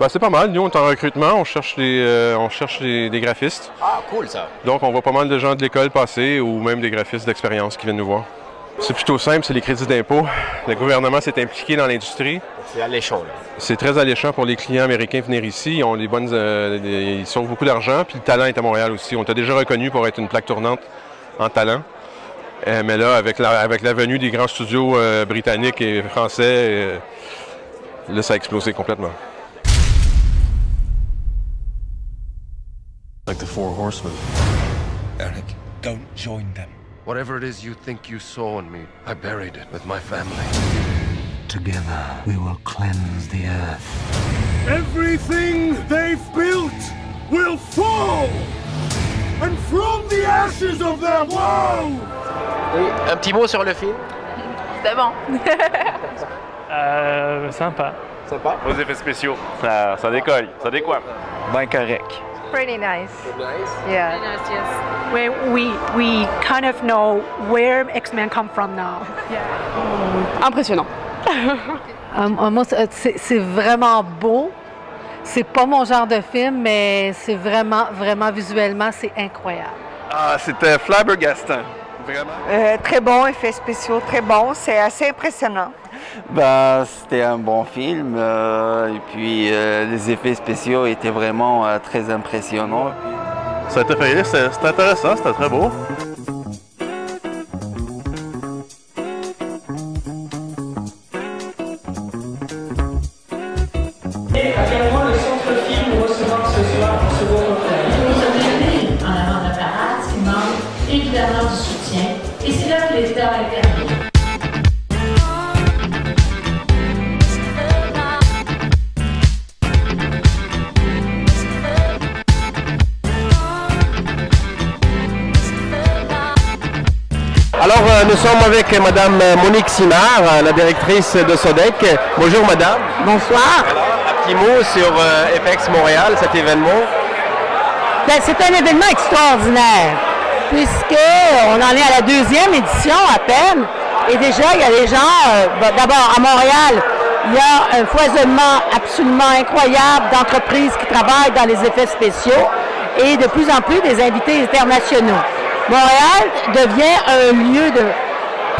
[SPEAKER 2] C'est pas mal. Nous, on est en recrutement. On cherche des graphistes.
[SPEAKER 1] Ah, cool ça.
[SPEAKER 2] Donc, on voit pas mal de gens de l'école passer ou même des graphistes d'expérience qui viennent nous voir. C'est plutôt simple, c'est les crédits d'impôt. Le gouvernement s'est impliqué dans l'industrie.
[SPEAKER 1] C'est alléchant, là.
[SPEAKER 2] C'est très alléchant pour les clients américains de venir ici. Ils ont ils sauvent beaucoup d'argent, puis le talent est à Montréal aussi. On t'a déjà reconnu pour être une plaque tournante en talent. Mais là, avec la venue des grands studios britanniques et français, là, ça a explosé complètement.
[SPEAKER 24] Like the Four Horsemen. Eric, don't join them. Whatever it is you think you saw in me, I buried it with my family. Together, we will cleanse the earth.
[SPEAKER 25] Everything they've built will fall! And from the ashes of their world!
[SPEAKER 1] Un petit mot sur le film?
[SPEAKER 4] C'est bon.
[SPEAKER 10] Sympa.
[SPEAKER 1] Sympa.
[SPEAKER 3] Aux effets spéciaux, ça décolle, ça décoiffe.
[SPEAKER 5] Ben correct.
[SPEAKER 6] Pretty nice.
[SPEAKER 1] Nice.
[SPEAKER 6] Yeah.
[SPEAKER 7] Very nice, yes. Where we kind of know where X-Men come from now.
[SPEAKER 6] Impressionnant.
[SPEAKER 20] Moi, c'est vraiment beau. C'est pas mon genre de film, mais c'est vraiment visuellement, c'est incroyable.
[SPEAKER 3] Ah, c'était flabbergastant. Vraiment.
[SPEAKER 6] Très bon, effets spéciaux, très bon. C'est assez impressionnant.
[SPEAKER 5] Ben, c'était un bon film et puis les effets spéciaux étaient vraiment très impressionnants.
[SPEAKER 3] Ça a été fait, c'était intéressant, c'était très beau.
[SPEAKER 8] Et à quel point le centre-film recevra ce soir un second cocktail.
[SPEAKER 26] Nous sommes unis en avant de la parade, qui demande évidemment du soutien. Et c'est là que l'État intervient.
[SPEAKER 1] Alors, nous sommes avec Madame Monique Simard, la directrice de Sodec. Bonjour Madame.
[SPEAKER 27] Bonsoir.
[SPEAKER 1] Alors, un petit mot sur FX Montréal, cet événement.
[SPEAKER 27] Ben, c'est un événement extraordinaire, puisqu'on en est à la 2e édition à peine. Et déjà, il y a des gens, d'abord à Montréal, il y a un foisonnement absolument incroyable d'entreprises qui travaillent dans les effets spéciaux et de plus en plus des invités internationaux. Montréal devient un lieu de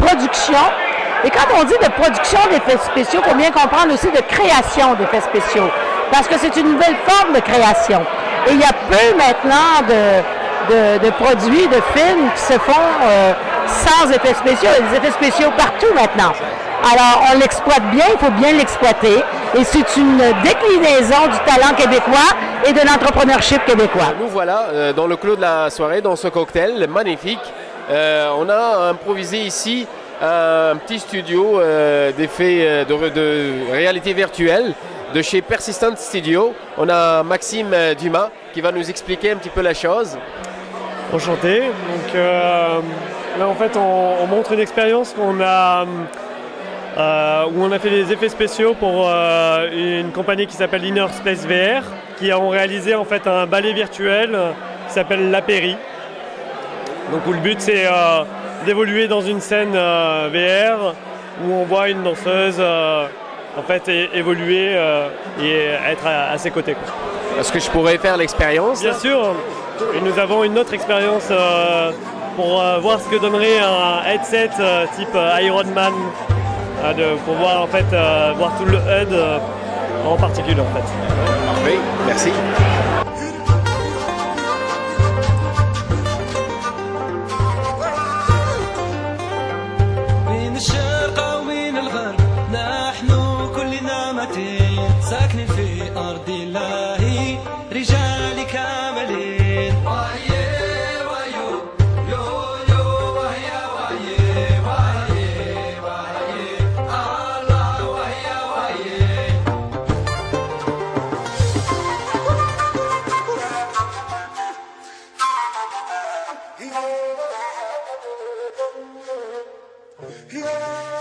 [SPEAKER 27] production. Et quand on dit de production d'effets spéciaux, il faut bien comprendre aussi de création d'effets spéciaux. Parce que c'est une nouvelle forme de création. Et il y a peu maintenant de produits, de films qui se font sans effets spéciaux. Il y a des effets spéciaux partout maintenant. Alors, on l'exploite bien, il faut bien l'exploiter. Et c'est une déclinaison du talent québécois et de l'entrepreneurship québécois.
[SPEAKER 1] Nous voilà dans le clos de la soirée, dans ce cocktail magnifique. On a improvisé ici un petit studio d'effets de réalité virtuelle de chez Persistent Studio. On a Maxime Dumas qui va nous expliquer un petit peu la chose.
[SPEAKER 10] Enchanté. Donc là, en fait, on montre une expérience qu'on a... où on a fait des effets spéciaux pour une compagnie qui s'appelle Inner Space VR, qui ont réalisé en fait un ballet virtuel qui s'appelle l'Apéry. Donc où le but c'est d'évoluer dans une scène VR où on voit une danseuse en fait évoluer et être à ses côtés.
[SPEAKER 1] Est-ce que je pourrais faire l'expérience?
[SPEAKER 10] Bien sûr. Et nous avons une autre expérience pour voir ce que donnerait un headset type Iron Man. De pouvoir en fait voir tout le HUD en particulier en fait.
[SPEAKER 1] Parfait, merci.
[SPEAKER 25] Yeah.